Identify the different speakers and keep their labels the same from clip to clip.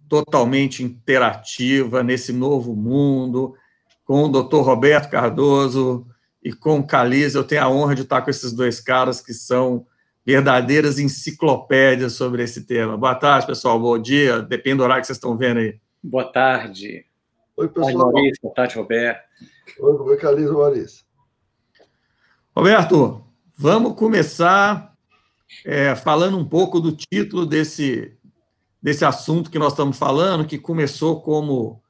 Speaker 1: totalmente interativa nesse novo mundo, com o Dr. Roberto Cardoso e com o Calise. Eu tenho a honra de estar com esses dois caras que são verdadeiras enciclopédias sobre esse tema. Boa tarde, pessoal. Bom dia. Depende do horário que vocês estão vendo aí.
Speaker 2: Boa tarde.
Speaker 3: Oi, pessoal.
Speaker 2: Boa tarde, Maurício. Boa tarde, Roberto.
Speaker 3: Oi, Calise, Maurício.
Speaker 1: Roberto, vamos começar falando um pouco do título desse assunto que nós estamos falando, que começou como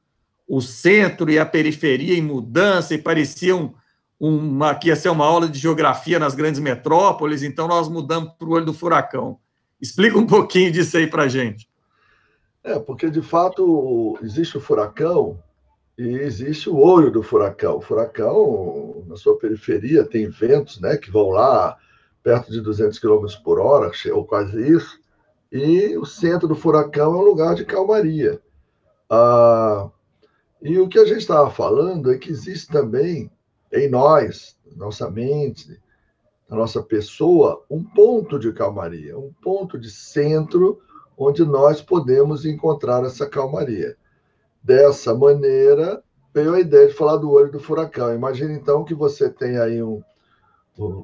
Speaker 1: o centro e a periferia em mudança, e parecia que ia ser uma aula de geografia nas grandes metrópoles, então nós mudamos para o olho do furacão. Explica um pouquinho disso aí para a gente.
Speaker 3: Porque, de fato, existe o furacão e existe o olho do furacão. O furacão, na sua periferia, tem ventos, né, que vão lá perto de 200 km por hora, ou quase isso, e o centro do furacão é um lugar de calmaria. E o que a gente estava falando é que existe também em nós, na nossa mente, na nossa pessoa, um ponto de calmaria, um ponto de centro onde nós podemos encontrar essa calmaria. Dessa maneira, veio a ideia de falar do olho do furacão. Imagine, então, que você tem aí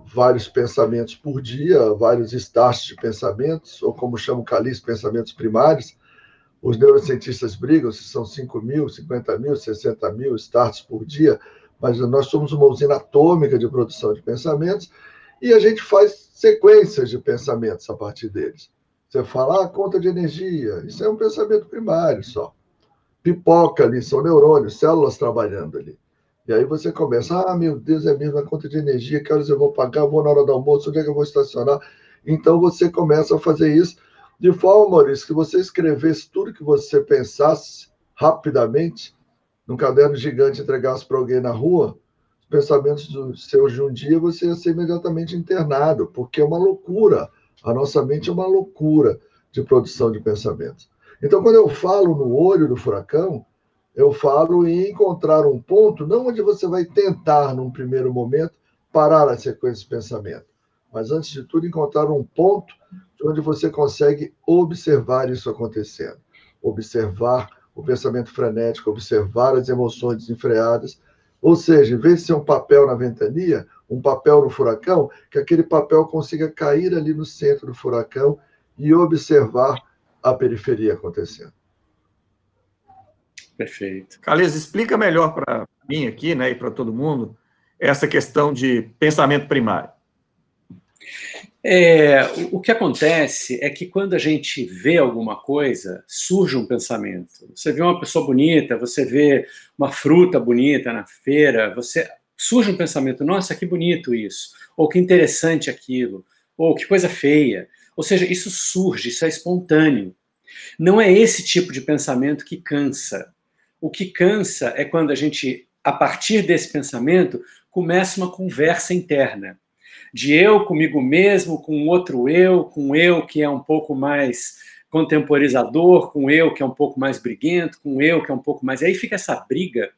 Speaker 3: vários pensamentos por dia, vários estágios de pensamentos, ou como chama o Calise, pensamentos primários. Os neurocientistas brigam se são 5.000, 50.000, 60.000 starts por dia, mas nós somos uma usina atômica de produção de pensamentos e a gente faz sequências de pensamentos a partir deles. Você fala, conta de energia, isso é um pensamento primário só. Pipoca ali, são neurônios, células trabalhando ali. E aí você começa, meu Deus, é mesmo a conta de energia, que horas eu vou pagar, vou na hora do almoço, onde é que eu vou estacionar? Então você começa a fazer isso de forma, Maurício, que você escrevesse tudo que você pensasse rapidamente, num caderno gigante, entregasse para alguém na rua, os pensamentos seus de um dia, você ia ser imediatamente internado, porque é uma loucura. A nossa mente é uma loucura de produção de pensamentos. Então, quando eu falo no olho do furacão, eu falo em encontrar um ponto, não onde você vai tentar, num primeiro momento, parar a sequência de pensamento, mas, antes de tudo, encontrar um ponto onde você consegue observar isso acontecendo. Observar o pensamento frenético, observar as emoções desenfreadas. Ou seja, em vez de ser um papel na ventania, um papel no furacão, que aquele papel consiga cair ali no centro do furacão e observar a periferia acontecendo.
Speaker 2: Perfeito.
Speaker 1: Calise, explica melhor para mim aqui, né, e para todo mundo, essa questão de pensamento primário.
Speaker 2: O que acontece é que quando a gente vê alguma coisa, surge um pensamento. Você vê uma pessoa bonita, você vê uma fruta bonita na feira, surge um pensamento, nossa, que bonito isso, ou que interessante aquilo, ou que coisa feia. Ou seja, isso surge, isso é espontâneo. Não é esse tipo de pensamento que cansa. O que cansa é quando a gente, a partir desse pensamento, começa uma conversa interna. De eu comigo mesmo, com outro eu, com eu que é um pouco mais contemporizador, com eu que é um pouco mais briguento, com eu que é um pouco mais... Aí fica essa briga,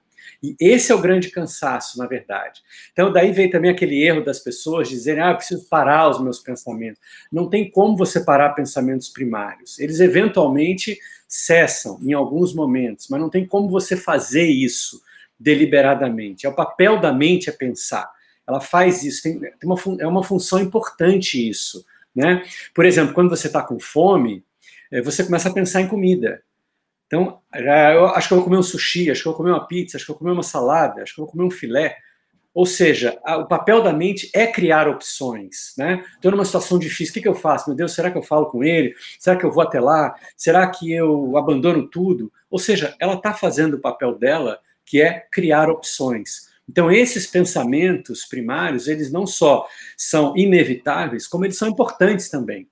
Speaker 2: e esse é o grande cansaço, na verdade. Então, daí vem também aquele erro das pessoas dizerem, eu preciso parar os meus pensamentos. Não tem como você parar pensamentos primários. Eles, eventualmente, cessam em alguns momentos, mas não tem como você fazer isso deliberadamente. É o papel da mente é pensar. Ela faz isso, é uma função importante isso, né? Por exemplo, quando você está com fome, você começa a pensar em comida. Então, eu acho que eu vou comer um sushi, acho que eu vou comer uma pizza, acho que eu vou comer uma salada, acho que eu vou comer um filé. Ou seja, o papel da mente é criar opções, né? Estou numa situação difícil, o que eu faço? Meu Deus, será que eu falo com ele? Será que eu vou até lá? Será que eu abandono tudo? Ou seja, ela está fazendo o papel dela, que é criar opções. Então, esses pensamentos primários, eles não só são inevitáveis, como eles são importantes também.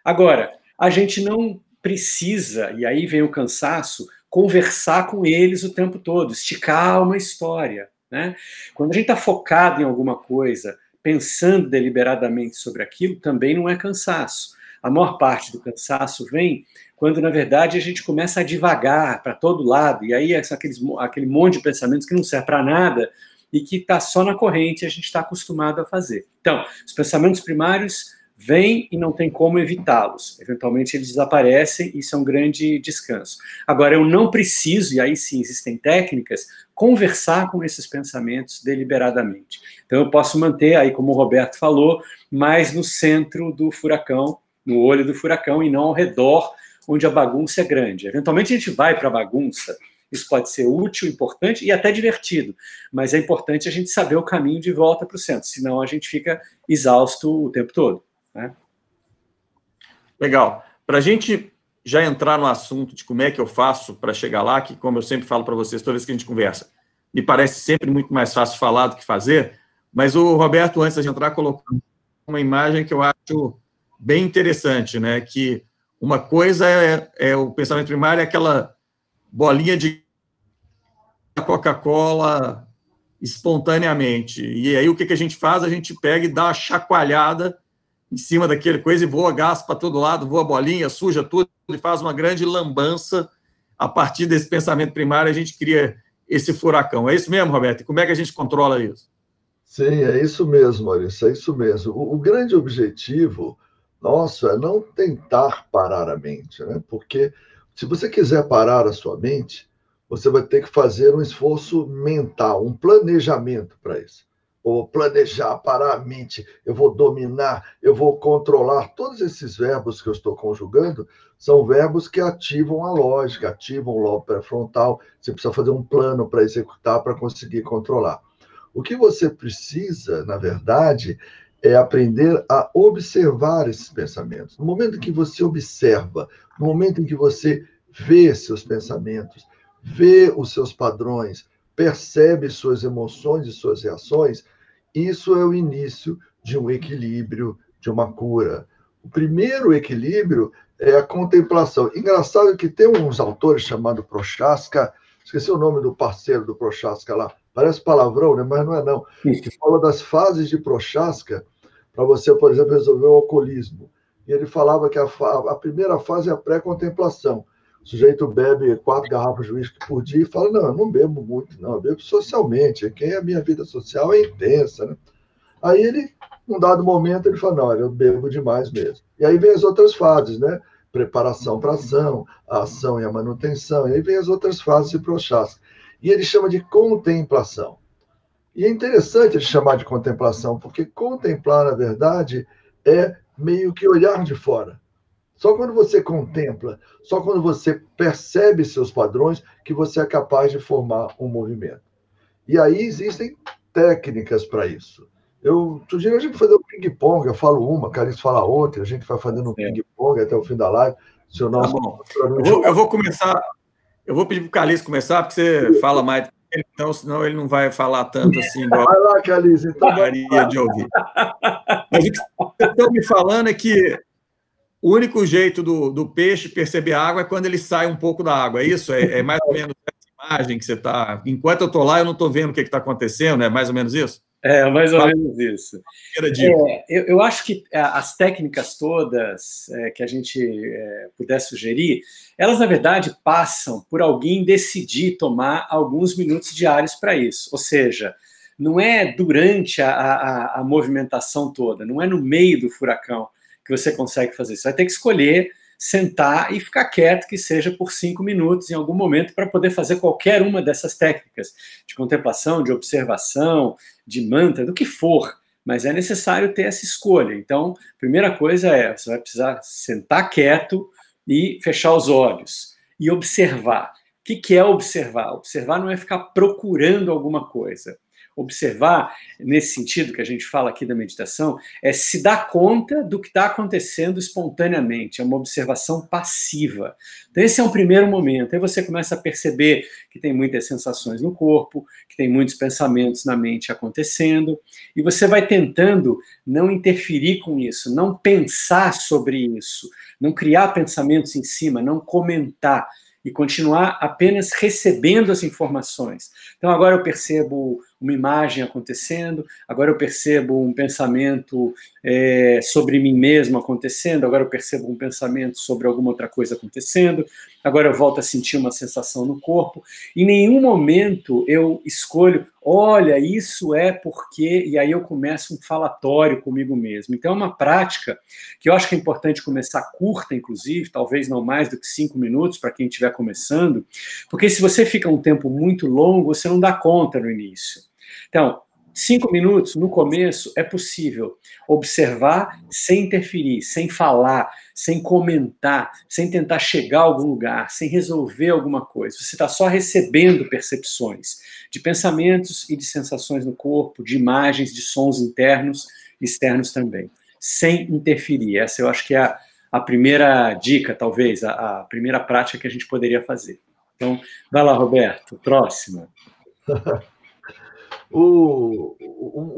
Speaker 2: Agora, a gente não precisa, e aí vem o cansaço, conversar com eles o tempo todo, esticar uma história, né? Quando a gente está focado em alguma coisa, pensando deliberadamente sobre aquilo, também não é cansaço. A maior parte do cansaço vem quando, na verdade, a gente começa a divagar para todo lado, e aí aquele monte de pensamentos que não serve para nada e que está só na corrente, a gente está acostumado a fazer. Então, os pensamentos primários vêm e não tem como evitá-los. Eventualmente eles desaparecem e isso é um grande descanso. Agora, eu não preciso, e aí sim existem técnicas, conversar com esses pensamentos deliberadamente. Então eu posso manter, aí como o Roberto falou, mais no centro do furacão, no olho do furacão, e não ao redor, onde a bagunça é grande. Eventualmente a gente vai para a bagunça, isso pode ser útil, importante e até divertido, mas é importante a gente saber o caminho de volta para o centro, senão a gente fica exausto o tempo todo, né?
Speaker 1: Legal. Para a gente já entrar no assunto de como é que eu faço para chegar lá, que, como eu sempre falo para vocês, toda vez que a gente conversa, me parece sempre muito mais fácil falar do que fazer, mas o Roberto, antes de entrar, colocou uma imagem que eu acho bem interessante, né? Que uma coisa é o pensamento primário, é aquela bolinha de Coca-Cola espontaneamente. E aí o que a gente faz? A gente pega e dá uma chacoalhada em cima daquele coisa e voa gás para todo lado, voa bolinha, suja tudo e faz uma grande lambança. A partir desse pensamento primário, a gente cria esse furacão. É isso mesmo, Roberto? E como é que a gente controla isso?
Speaker 3: Sim, é isso mesmo, Maurício, é isso mesmo. O grande objetivo nosso é não tentar parar a mente, né? Porque se você quiser parar a sua mente, você vai ter que fazer um esforço mental, um planejamento para isso. Ou planejar, parar a mente, eu vou dominar, eu vou controlar. Todos esses verbos que eu estou conjugando são verbos que ativam a lógica, ativam o lobo pré-frontal. Você precisa fazer um plano para executar, para conseguir controlar. O que você precisa, na verdade, é aprender a observar esses pensamentos. No momento em que você observa, no momento em que você vê seus pensamentos, vê os seus padrões, percebe suas emoções e suas reações, isso é o início de um equilíbrio, de uma cura. O primeiro equilíbrio é a contemplação. Engraçado que tem uns autores chamados Prochaska, esqueci o nome do parceiro do Prochaska lá, parece palavrão, né? Mas não é não, que fala das fases de Prochaska para você, por exemplo, resolver o alcoolismo. E ele falava que a primeira fase é a pré-contemplação. O sujeito bebe 4 garrafas de uísque por dia e fala, não, eu não bebo muito, não, eu bebo socialmente, quem é a minha vida social é intensa, né? Aí ele, num dado momento, ele fala, não, eu bebo demais mesmo. E aí vem as outras fases, né? Preparação para a ação e a manutenção, e aí vem as outras fases de Prochaska. E ele chama de contemplação. E é interessante ele chamar de contemplação, porque contemplar, na verdade, é meio que olhar de fora. Só quando você contempla, só quando você percebe seus padrões, que você é capaz de formar um movimento. E aí existem técnicas para isso. Sugiro a gente fazer um ping-pong, eu falo uma, a Carice fala outra, a gente vai fazendo um ping-pong até o fim da live.
Speaker 1: Tá bom. Eu vou começar, eu vou pedir para o Calice começar, porque você fala mais do que ele, então, senão ele não vai falar tanto assim, igual
Speaker 3: vai lá, Calice, então
Speaker 1: gostaria de ouvir. Mas o que vocês estão me falando é que o único jeito do peixe perceber a água é quando ele sai um pouco da água, é isso? É mais ou menos essa imagem que você está... Enquanto eu estou lá, eu não estou vendo o que está acontecendo, é mais ou menos isso?
Speaker 2: É, mais ou menos isso. Eu acho que as técnicas todas que a gente puder sugerir, elas, na verdade, passam por alguém decidir tomar alguns minutos diários para isso. Ou seja, não é durante a movimentação toda, não é no meio do furacão que você consegue fazer isso. Você vai ter que escolher, sentar e ficar quieto, que seja por 5 minutos em algum momento, para poder fazer qualquer uma dessas técnicas de contemplação, de observação, de mantra, do que for, mas é necessário ter essa escolha. Então, a primeira coisa você vai precisar sentar quieto e fechar os olhos e observar. O que é observar? Observar não é ficar procurando alguma coisa. Observar, nesse sentido que a gente fala aqui da meditação, é se dar conta do que está acontecendo espontaneamente, é uma observação passiva. Então esse é um primeiro momento, aí você começa a perceber que tem muitas sensações no corpo, que tem muitos pensamentos na mente acontecendo, e você vai tentando não interferir com isso, não pensar sobre isso, não criar pensamentos em cima, não comentar, e continuar apenas recebendo as informações. Então agora eu percebo uma imagem acontecendo, agora eu percebo um pensamento sobre mim mesmo acontecendo, agora eu percebo um pensamento sobre alguma outra coisa acontecendo, agora eu volto a sentir uma sensação no corpo. Em nenhum momento eu escolho, olha, isso é porque, e aí eu começo um falatório comigo mesmo. Então é uma prática que eu acho que é importante começar curta, inclusive, talvez não mais do que 5 minutos para quem estiver começando, porque se você fica um tempo muito longo, você não dá conta no início. Então, 5 minutos no começo é possível observar sem interferir, sem falar, sem comentar, sem tentar chegar a algum lugar, sem resolver alguma coisa. Você está só recebendo percepções de pensamentos e de sensações no corpo, de imagens, de sons internos e externos também, sem interferir. Essa eu acho que é a primeira dica, talvez, a primeira prática que a gente poderia fazer. Então, vai lá, Roberto, próxima.
Speaker 3: O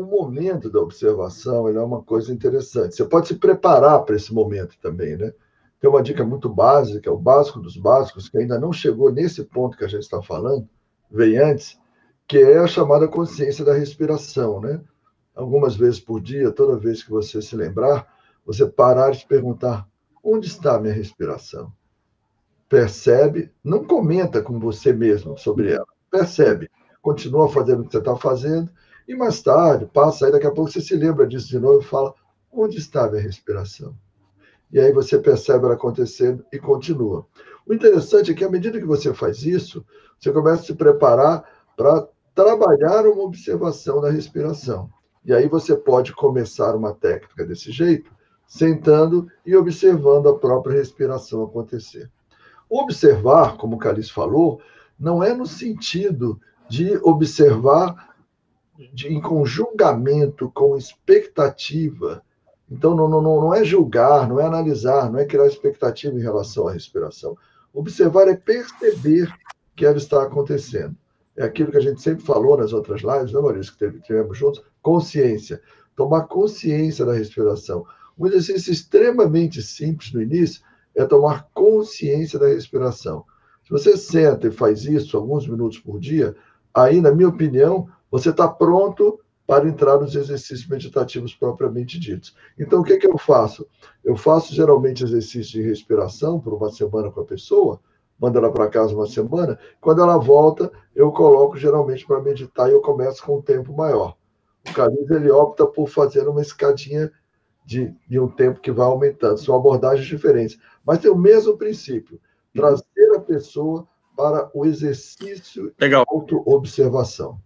Speaker 3: momento da observação ele é uma coisa interessante. Você pode se preparar para esse momento também, né? Tem uma dica muito básica, o básico dos básicos, que ainda não chegou nesse ponto que a gente está falando, veio antes, que é a chamada consciência da respiração, né? Algumas vezes por dia, toda vez que você se lembrar, você parar e se perguntar: onde está a minha respiração? Percebe, não comenta com você mesmo sobre ela, percebe, continua fazendo o que você está fazendo, e mais tarde, passa aí, daqui a pouco você se lembra disso de novo e fala: onde está a minha respiração? E aí você percebe ela acontecendo e continua. O interessante é que, à medida que você faz isso, você começa a se preparar para trabalhar uma observação da respiração. E aí você pode começar uma técnica desse jeito, sentando e observando a própria respiração acontecer. Observar, como o Calice falou, não é no sentido de observar em conjugamento com expectativa. Então, não é julgar, não é analisar, não é criar expectativa em relação à respiração. Observar é perceber que ela está acontecendo. É aquilo que a gente sempre falou nas outras lives, né, Maurício, que tivemos juntos, consciência. Tomar consciência da respiração. Um exercício extremamente simples no início é tomar consciência da respiração. Se você senta e faz isso alguns minutos por dia, aí, na minha opinião, você está pronto para entrar nos exercícios meditativos propriamente ditos. Então, o que eu faço? Eu faço, geralmente, exercício de respiração por uma semana com a pessoa, mando ela para casa uma semana, quando ela volta, eu coloco, geralmente, para meditar e eu começo com um tempo maior. O Calice, ele opta por fazer uma escadinha de um tempo que vai aumentando. São abordagens diferentes, mas tem o mesmo princípio, trazer a pessoa para o exercício de auto-observação.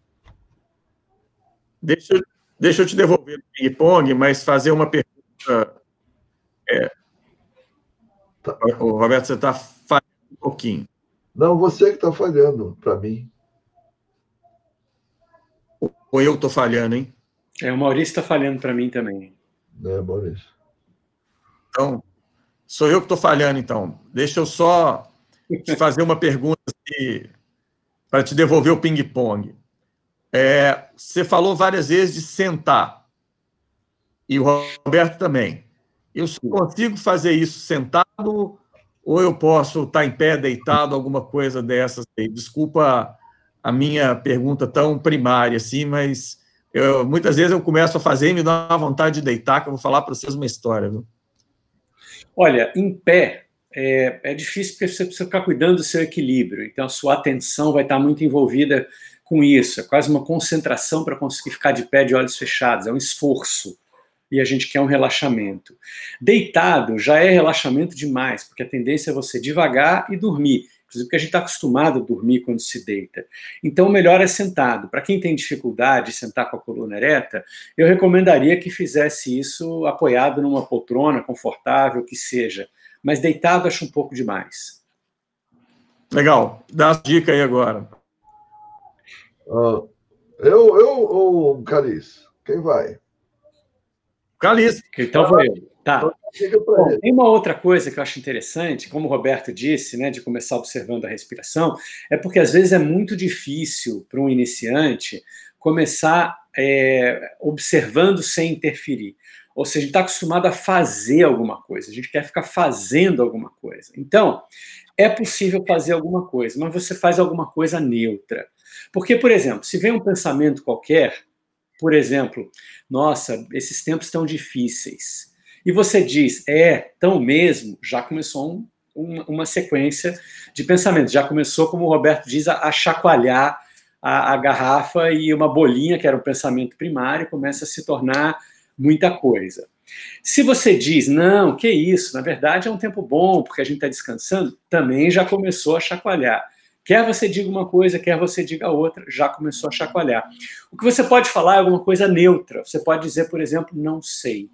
Speaker 1: Deixa eu te devolver o ping-pong, mas fazer uma pergunta. Tá. O Roberto, você está falhando um pouquinho.
Speaker 3: Não, você que está falhando para mim.
Speaker 1: Ou eu estou falhando, hein?
Speaker 2: O Maurício está falhando para mim também.
Speaker 3: Maurício.
Speaker 1: Então, sou eu que estou falhando, então. Deixa eu só te fazer uma pergunta para te devolver o ping-pong. Você falou várias vezes de sentar, e o Roberto também. Eu só consigo fazer isso sentado, ou eu posso estar em pé, deitado, alguma coisa dessas aí? Desculpa a minha pergunta tão primária, assim, mas muitas vezes eu começo a fazer e me dá uma vontade de deitar, que eu vou falar para vocês uma história. Viu?
Speaker 2: Olha, em pé é difícil porque você precisa ficar cuidando do seu equilíbrio, então a sua atenção vai estar muito envolvida com isso, é quase uma concentração para conseguir ficar de pé de olhos fechados, é um esforço, e a gente quer um relaxamento. Deitado já é relaxamento demais, porque a tendência é você devagar e dormir, inclusive porque a gente está acostumado a dormir quando se deita. Então o melhor é sentado. Para quem tem dificuldade de sentar com a coluna ereta, eu recomendaria que fizesse isso apoiado numa poltrona confortável, que seja, mas deitado acho um pouco demais.
Speaker 1: Legal, dá a dica aí agora.
Speaker 3: Eu ou o Calice? Quem vai?
Speaker 1: Calice.
Speaker 2: Então vou eu. Tá. Bom, tem uma outra coisa que eu acho interessante, como o Roberto disse, né, de começar observando a respiração, é porque às vezes é muito difícil para um iniciante começar observando sem interferir. Ou seja, a gente está acostumado a fazer alguma coisa, a gente quer ficar fazendo alguma coisa. Então, é possível fazer alguma coisa, mas você faz alguma coisa neutra. Porque, por exemplo, se vem um pensamento qualquer, por exemplo, nossa, esses tempos estão difíceis, e você diz, tão mesmo, já começou uma sequência de pensamentos, já começou, como o Roberto diz, a chacoalhar a garrafa e uma bolinha, que era o pensamento primário, começa a se tornar muita coisa. Se você diz, não, que isso, na verdade é um tempo bom, porque a gente está descansando, também já começou a chacoalhar. Quer você diga uma coisa, quer você diga outra, já começou a chacoalhar. O que você pode falar é alguma coisa neutra. Você pode dizer, por exemplo, não sei.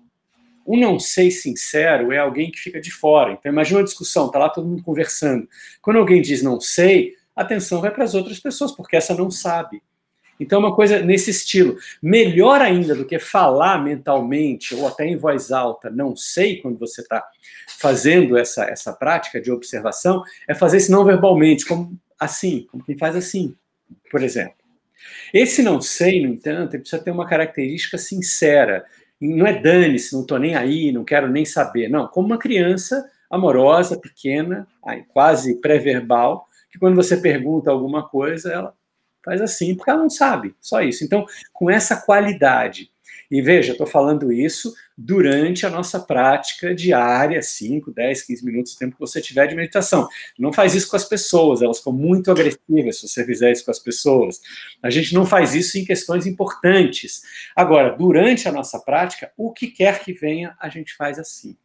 Speaker 2: Um não sei sincero é alguém que fica de fora. Então, imagina uma discussão, está lá todo mundo conversando. Quando alguém diz não sei, a atenção vai para as outras pessoas, porque essa não sabe. Então, uma coisa nesse estilo. Melhor ainda do que falar mentalmente, ou até em voz alta, não sei, quando você está fazendo essa prática de observação, é fazer isso não verbalmente, como assim, como quem faz assim, por exemplo. Esse não sei, no entanto, ele precisa ter uma característica sincera. Não é dane-se, não estou nem aí, não quero nem saber. Não, como uma criança amorosa, pequena, quase pré-verbal, que quando você pergunta alguma coisa, ela faz assim, porque ela não sabe, só isso. Então, com essa qualidade. E veja, estou falando isso durante a nossa prática diária, 5, 10, 15 minutos, o tempo que você tiver de meditação. Não faz isso com as pessoas, elas ficam muito agressivas se você fizer isso com as pessoas. A gente não faz isso em questões importantes. Agora, durante a nossa prática, o que quer que venha, a gente faz assim.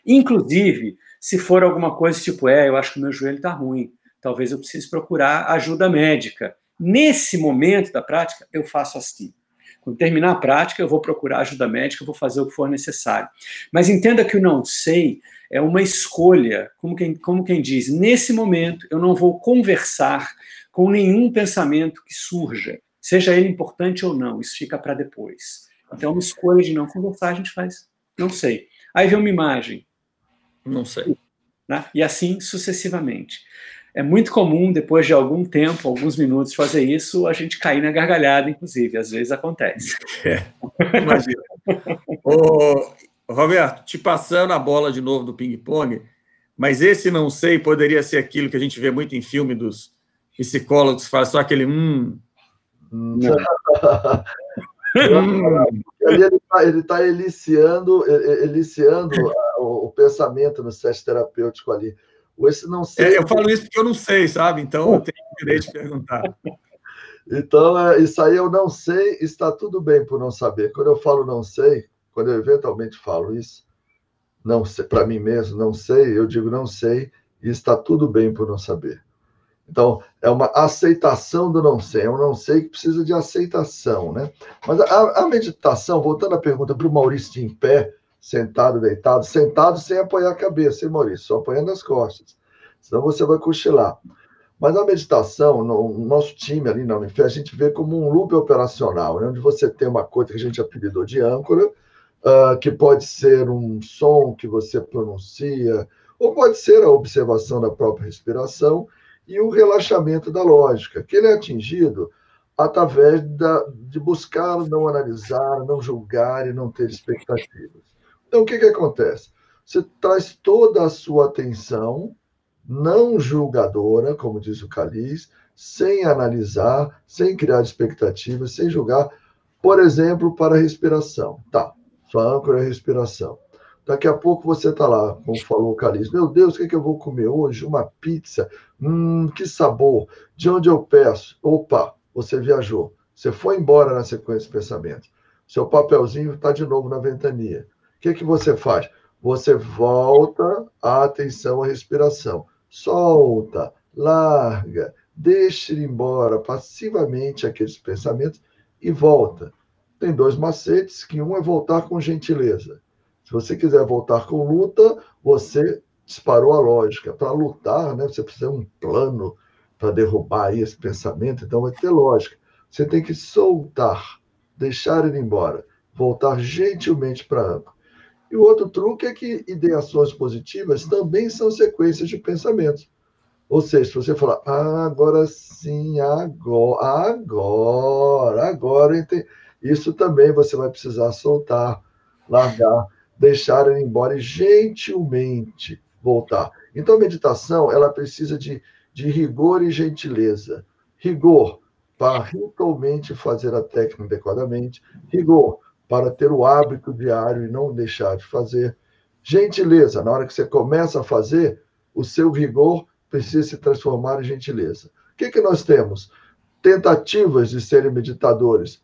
Speaker 2: Inclusive, se for alguma coisa tipo, eu acho que o meu joelho está ruim, talvez eu precise procurar ajuda médica. Nesse momento da prática, eu faço assim. Quando terminar a prática, eu vou procurar ajuda médica, eu vou fazer o que for necessário. Mas entenda que o não sei é uma escolha, como quem diz, nesse momento eu não vou conversar com nenhum pensamento que surja, seja ele importante ou não, isso fica para depois. Então, uma escolha de não conversar, a gente faz, não sei. Aí vem uma imagem.
Speaker 1: Não sei.
Speaker 2: Né? E assim sucessivamente. É muito comum, depois de algum tempo, alguns minutos, fazer isso, a gente cair na gargalhada, inclusive. Às vezes acontece.
Speaker 1: Imagina. Ô, Roberto, te passando a bola de novo do ping-pong, mas esse não sei poderia ser aquilo que a gente vê muito em filme dos psicólogos, que faz só aquele
Speaker 3: Ele está eliciando o pensamento no set terapêutico ali. Esse não sei.
Speaker 1: Eu falo isso porque eu não sei, sabe? Então eu tenho o direito de perguntar.
Speaker 3: Então, isso aí eu não sei, está tudo bem por não saber. Quando eu falo não sei, quando eu eventualmente falo isso, não sei, para mim mesmo, não sei, eu digo não sei, e está tudo bem por não saber. Então, é uma aceitação do não sei, é um não sei que precisa de aceitação, né? Mas a meditação, voltando à pergunta para o Maurício em pé, sentado, deitado, sentado sem apoiar a cabeça, hein, Maurício? Só apoiando as costas, senão você vai cochilar. Mas a meditação, no nosso time ali na Unifé, a gente vê como um loop operacional, né? Onde você tem uma coisa que a gente apelidou de âncora, que pode ser um som que você pronuncia, ou pode ser a observação da própria respiração, e o relaxamento da lógica, que ele é atingido através de buscar não analisar, não julgar e não ter expectativas. Então, o que acontece? Você traz toda a sua atenção, não julgadora, como diz o Caliz, sem analisar, sem criar expectativas, sem julgar, por exemplo, para a respiração. Tá, sua âncora é a respiração. Daqui a pouco você está lá, como falou o Caliz, meu Deus, o que eu vou comer hoje? Uma pizza? Que sabor! De onde eu peço? Opa, você viajou. Você foi embora na sequência de pensamentos. Seu papelzinho está de novo na ventania. O que você faz? Você volta a atenção à respiração. Solta, larga, deixa ir embora passivamente aqueles pensamentos e volta. Tem dois macetes, que um é voltar com gentileza. Se você quiser voltar com luta, você disparou a lógica. Para lutar, né, você precisa de um plano para derrubar aí esse pensamento, então vai ter lógica. Você tem que soltar, deixar ele embora, voltar gentilmente para a âncora. E o outro truque é que ideações positivas também são sequências de pensamentos. Ou seja, se você falar, agora sim, agora, entendi. Isso também você vai precisar soltar, largar, deixar ele embora e gentilmente voltar. Então, a meditação, ela precisa de rigor e gentileza. Rigor para ritualmente fazer a técnica adequadamente. Rigor para ter o hábito diário e não deixar de fazer. Gentileza, na hora que você começa a fazer, o seu rigor precisa se transformar em gentileza. O que nós temos? Tentativas de serem meditadores,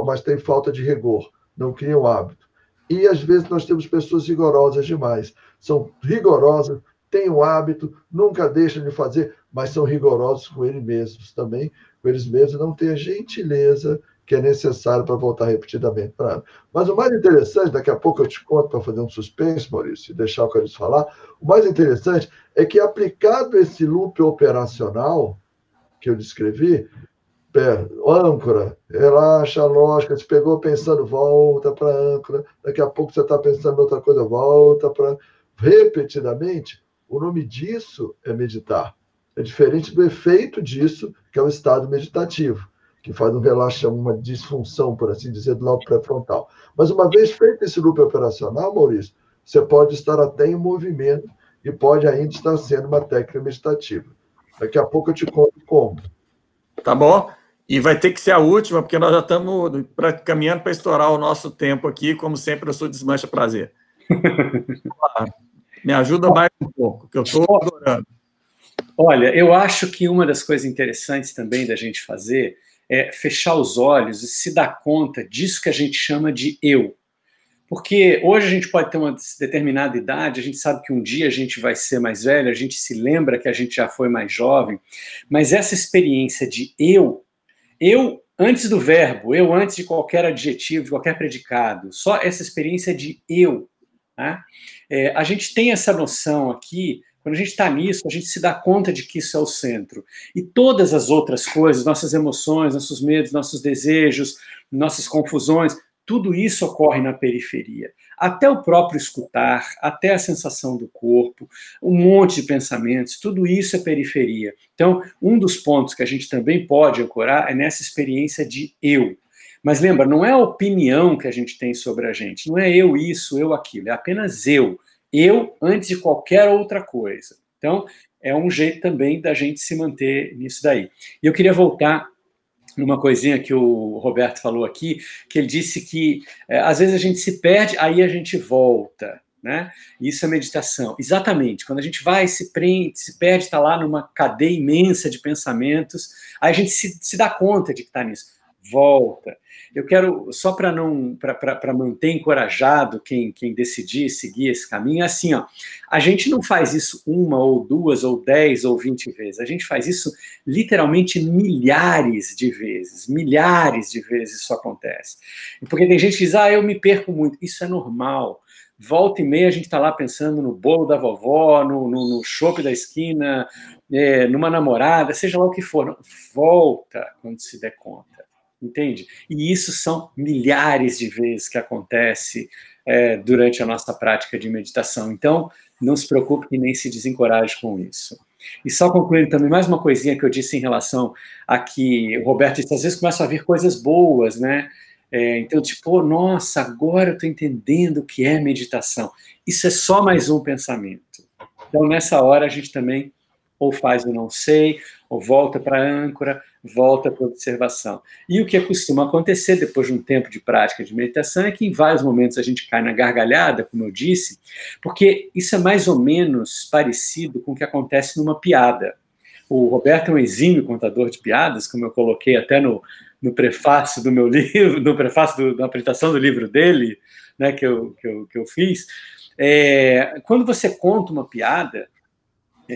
Speaker 3: mas tem falta de rigor, não criam hábito. E, às vezes, nós temos pessoas rigorosas demais. São rigorosas, têm o hábito, nunca deixam de fazer, mas são rigorosos com eles mesmos também. Com eles mesmos não têm a gentileza que é necessária para voltar repetidamente para ela. Mas o mais interessante, daqui a pouco eu te conto para fazer um suspense, Maurício, e deixar o Carlos falar, o mais interessante é que, aplicado esse loop operacional que eu descrevi, âncora, relaxa a lógica, se pegou pensando, volta para a âncora, daqui a pouco você está pensando em outra coisa, volta para... Repetidamente, o nome disso é meditar. É diferente do efeito disso, que é o estado meditativo, que faz uma disfunção, por assim dizer, do lobo pré-frontal. Mas uma vez feito esse loop operacional, Maurício, você pode estar até em movimento e pode ainda estar sendo uma técnica meditativa. Daqui a pouco eu te conto como.
Speaker 1: Tá bom? E vai ter que ser a última, porque nós já estamos caminhando para estourar o nosso tempo aqui. Como sempre, eu sou desmancha prazer. Me ajuda mais um pouco, que eu estou adorando.
Speaker 2: Olha, eu acho que uma das coisas interessantes também da gente fazer é fechar os olhos e se dar conta disso que a gente chama de eu. Porque hoje a gente pode ter uma determinada idade, a gente sabe que um dia a gente vai ser mais velho, a gente se lembra que a gente já foi mais jovem, mas essa experiência de eu antes do verbo, eu antes de qualquer adjetivo, de qualquer predicado, só essa experiência de eu, né? A gente tem essa noção aqui, quando a gente está nisso, a gente se dá conta de que isso é o centro. E todas as outras coisas, nossas emoções, nossos medos, nossos desejos, nossas confusões, tudo isso ocorre na periferia. Até o próprio escutar, até a sensação do corpo, um monte de pensamentos, tudo isso é periferia. Então, um dos pontos que a gente também pode ancorar é nessa experiência de eu. Mas lembra, não é a opinião que a gente tem sobre a gente, não é eu isso, eu aquilo, é apenas eu. Eu antes de qualquer outra coisa. Então, é um jeito também da gente se manter nisso daí. E eu queria voltar numa coisinha que o Roberto falou aqui, que ele disse que às vezes a gente se perde, aí a gente volta, né? Isso é meditação. Exatamente, quando a gente vai, se prende, se perde, está lá numa cadeia imensa de pensamentos, aí a gente se dá conta de que está nisso. Volta. Eu quero, só para manter encorajado quem decidir seguir esse caminho, é assim, ó, a gente não faz isso 1 ou 2 ou 10 ou 20 vezes, a gente faz isso literalmente milhares de vezes isso acontece. Porque tem gente que diz, eu me perco muito, isso é normal. Volta e meia a gente está lá pensando no bolo da vovó, no chopp da esquina, numa namorada, seja lá o que for, volta quando se der conta. Entende? E isso são milhares de vezes que acontece durante a nossa prática de meditação. Então, não se preocupe e nem se desencoraje com isso. E só concluindo também, mais uma coisinha que eu disse em relação a que o Roberto disse, às vezes começam a vir coisas boas, né? Então, tipo, nossa, agora eu estou entendendo o que é meditação. Isso é só mais um pensamento. Então, nessa hora, a gente também ou faz o não sei, ou volta para a âncora, volta para a observação. E o que costuma acontecer depois de um tempo de prática de meditação é que em vários momentos a gente cai na gargalhada, como eu disse, porque isso é mais ou menos parecido com o que acontece numa piada. O Roberto é um exímio contador de piadas, como eu coloquei até no prefácio do meu livro, no prefácio da apresentação do livro dele, né, que eu fiz. Quando você conta uma piada,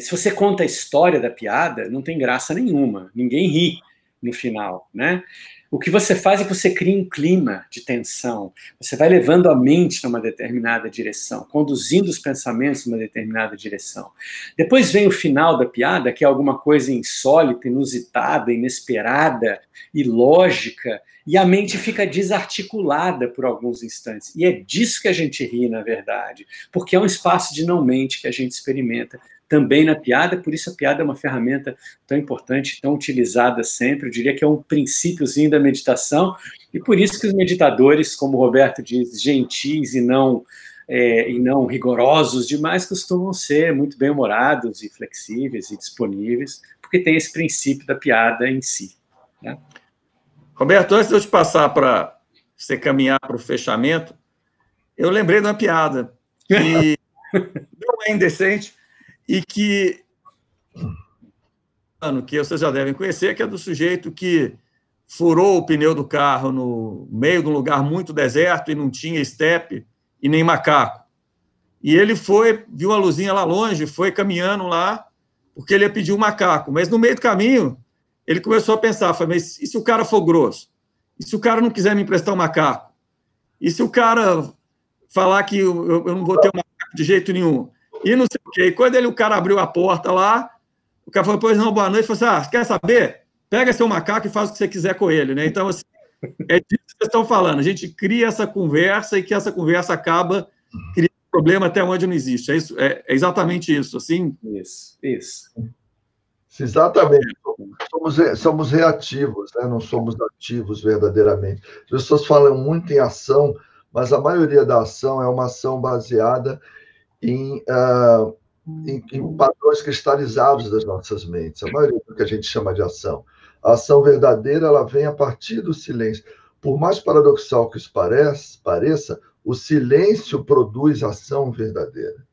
Speaker 2: se você conta a história da piada, não tem graça nenhuma, ninguém ri no final, né? O que você faz é que você cria um clima de tensão, você vai levando a mente numa determinada direção, conduzindo os pensamentos numa determinada direção. Depois vem o final da piada, que é alguma coisa insólita, inusitada, inesperada, ilógica, e a mente fica desarticulada por alguns instantes. E é disso que a gente ri, na verdade, porque é um espaço de não-mente que a gente experimenta também na piada, por isso a piada é uma ferramenta tão importante, tão utilizada sempre, eu diria que é um princípiozinho da meditação, e por isso que os meditadores, como o Roberto diz, gentis e não e não rigorosos demais, costumam ser muito bem-humorados e flexíveis e disponíveis, porque tem esse princípio da piada em si, né?
Speaker 1: Roberto, antes de eu te passar para você caminhar para o fechamento, eu lembrei de uma piada que não é indecente e que vocês já devem conhecer, que é do sujeito que furou o pneu do carro no meio de um lugar muito deserto e não tinha estepe e nem macaco. E ele viu a luzinha lá longe, foi caminhando lá, porque ele ia pedir um macaco. Mas no meio do caminho, ele começou a pensar, mas e se o cara for grosso? E se o cara não quiser me emprestar um macaco? E se o cara falar que eu não vou ter um macaco de jeito nenhum? E não sei o quê. E quando o cara abriu a porta lá, o cara falou, pois não, boa noite. Falou assim, quer saber? Pega seu macaco e faz o que você quiser com ele, né? Então, assim, é disso que vocês estão falando. A gente cria essa conversa e que essa conversa acaba criando problema até onde não existe. É exatamente isso, assim?
Speaker 2: Isso.
Speaker 3: Exatamente. Somos reativos, né? Não somos ativos verdadeiramente. As pessoas falam muito em ação, mas a maioria da ação é uma ação baseada em padrões cristalizados das nossas mentes. A maioria do que a gente chama de ação. A ação verdadeira, ela vem a partir do silêncio. Por mais paradoxal que isso pareça, o silêncio produz ação verdadeira.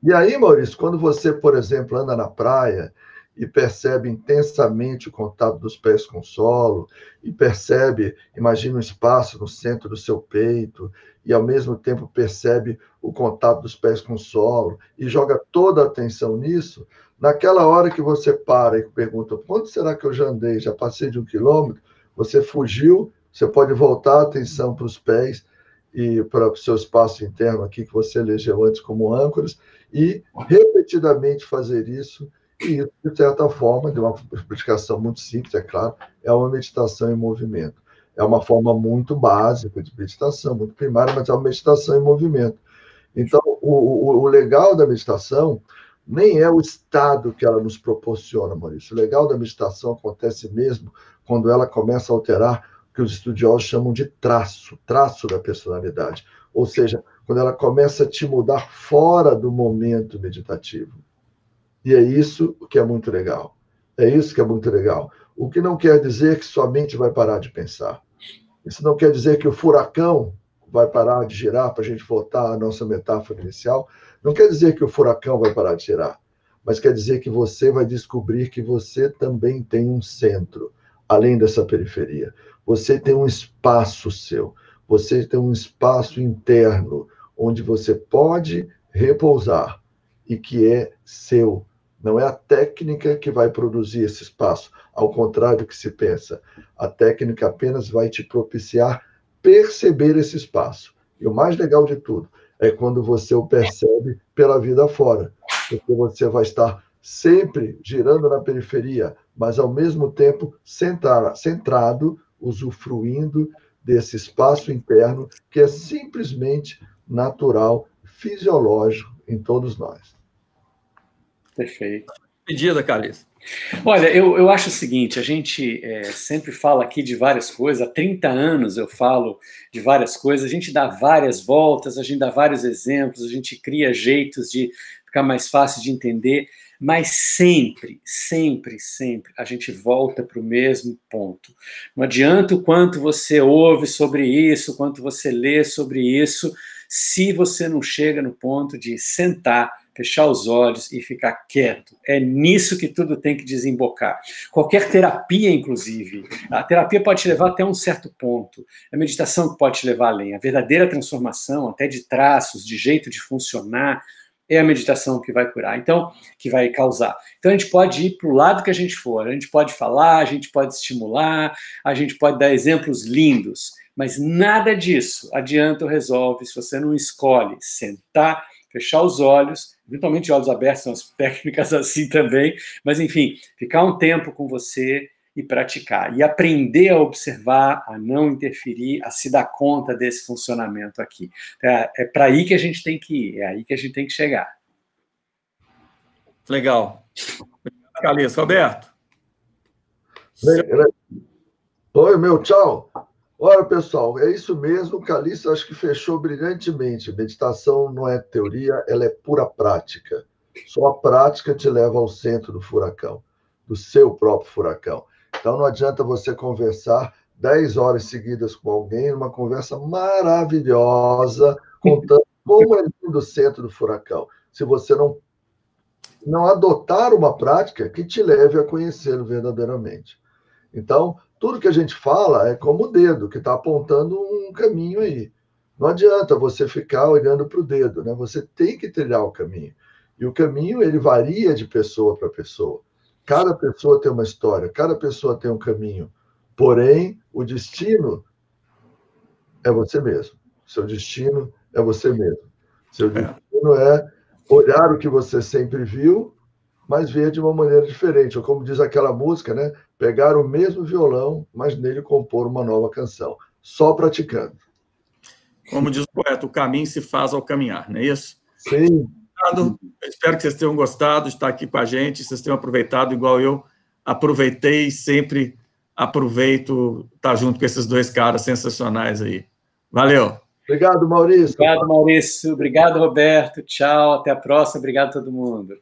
Speaker 3: E aí, Maurício, quando você, por exemplo, anda na praia e percebe intensamente o contato dos pés com o solo, e percebe, imagina um espaço no centro do seu peito, e ao mesmo tempo percebe o contato dos pés com o solo, e joga toda a atenção nisso, naquela hora que você para e pergunta, quanto será que eu já andei? Já passei de 1 quilômetro? Você fugiu, você pode voltar a atenção para os pés e para o seu espaço interno aqui, que você elegeu antes como âncoras, e repetidamente fazer isso. E isso, de certa forma, de uma explicação muito simples, é claro, é uma meditação em movimento. É uma forma muito básica de meditação, muito primária, mas é uma meditação em movimento. Então, o legal da meditação nem é o estado que ela nos proporciona, Maurício. O legal da meditação acontece mesmo quando ela começa a alterar o que os estudiosos chamam de traço da personalidade. Ou seja, quando ela começa a te mudar fora do momento meditativo. E é isso que é muito legal. É isso que é muito legal. O que não quer dizer que sua mente vai parar de pensar. Isso não quer dizer que o furacão vai parar de girar, para a gente voltar à nossa metáfora inicial. Não quer dizer que o furacão vai parar de girar, mas quer dizer que você vai descobrir que você também tem um centro, além dessa periferia. Você tem um espaço seu, você tem um espaço interno, onde você pode repousar e que é seu. Não é a técnica que vai produzir esse espaço, ao contrário do que se pensa. A técnica apenas vai te propiciar perceber esse espaço. E o mais legal de tudo é quando você o percebe pela vida fora, porque você vai estar sempre girando na periferia, mas ao mesmo tempo centrado, usufruindo desse espaço interno que é simplesmente natural, fisiológico em todos nós.
Speaker 2: Perfeito.
Speaker 1: Pedida, Calixto.
Speaker 2: Olha, eu acho o seguinte, a gente sempre fala aqui de várias coisas, há 30 anos eu falo de várias coisas, a gente dá várias voltas, a gente dá vários exemplos, a gente cria jeitos de ficar mais fácil de entender, mas sempre a gente volta para o mesmo ponto. Não adianta o quanto você ouve sobre isso, quanto você lê sobre isso, se você não chega no ponto de sentar, fechar os olhos e ficar quieto. É nisso que tudo tem que desembocar. Qualquer terapia, inclusive, a terapia pode te levar até um certo ponto. A meditação que pode te levar além. A verdadeira transformação, até de traços, de jeito de funcionar, é a meditação que vai curar, então, que vai causar. Então, a gente pode ir para o lado que a gente for, a gente pode falar, a gente pode estimular, a gente pode dar exemplos lindos, mas nada disso adianta ou resolve se você não escolhe sentar, fechar os olhos, eventualmente de olhos abertos, são as técnicas assim também, mas enfim, ficar um tempo com você e praticar, e aprender a observar, a não interferir, a se dar conta desse funcionamento aqui. É para aí que a gente tem que ir, é aí que a gente tem que chegar.
Speaker 1: Legal. Calixto. Roberto?
Speaker 3: Oi, meu, tchau. Olha, pessoal, é isso mesmo. O Calixto acho que fechou brilhantemente. Meditação não é teoria, ela é pura prática. Só a prática te leva ao centro do furacão, do seu próprio furacão. Então não adianta você conversar 10 horas seguidas com alguém, uma conversa maravilhosa, contando como é lindo o centro do furacão. Se você não adotar uma prática que te leve a conhecê-lo verdadeiramente. Então, tudo que a gente fala é como o dedo, que está apontando um caminho aí. Não adianta você ficar olhando para o dedo, né? Você tem que trilhar o caminho. E o caminho, ele varia de pessoa para pessoa. Cada pessoa tem uma história, cada pessoa tem um caminho. Porém, o destino é você mesmo. Seu destino é você mesmo. Seu destino é olhar o que você sempre viu, mas ver de uma maneira diferente. Ou como diz aquela música, né? Pegar o mesmo violão, mas nele compor uma nova canção. Só praticando.
Speaker 1: Como diz o poeta, o caminho se faz ao caminhar, não é isso?
Speaker 3: Sim.
Speaker 1: Eu espero que vocês tenham gostado de estar aqui com a gente, vocês tenham aproveitado igual eu aproveitei e sempre aproveito estar junto com esses dois caras sensacionais aí. Valeu.
Speaker 3: Obrigado, Maurício.
Speaker 2: Obrigado, Maurício. Obrigado, Roberto. Tchau. Até a próxima. Obrigado a todo mundo.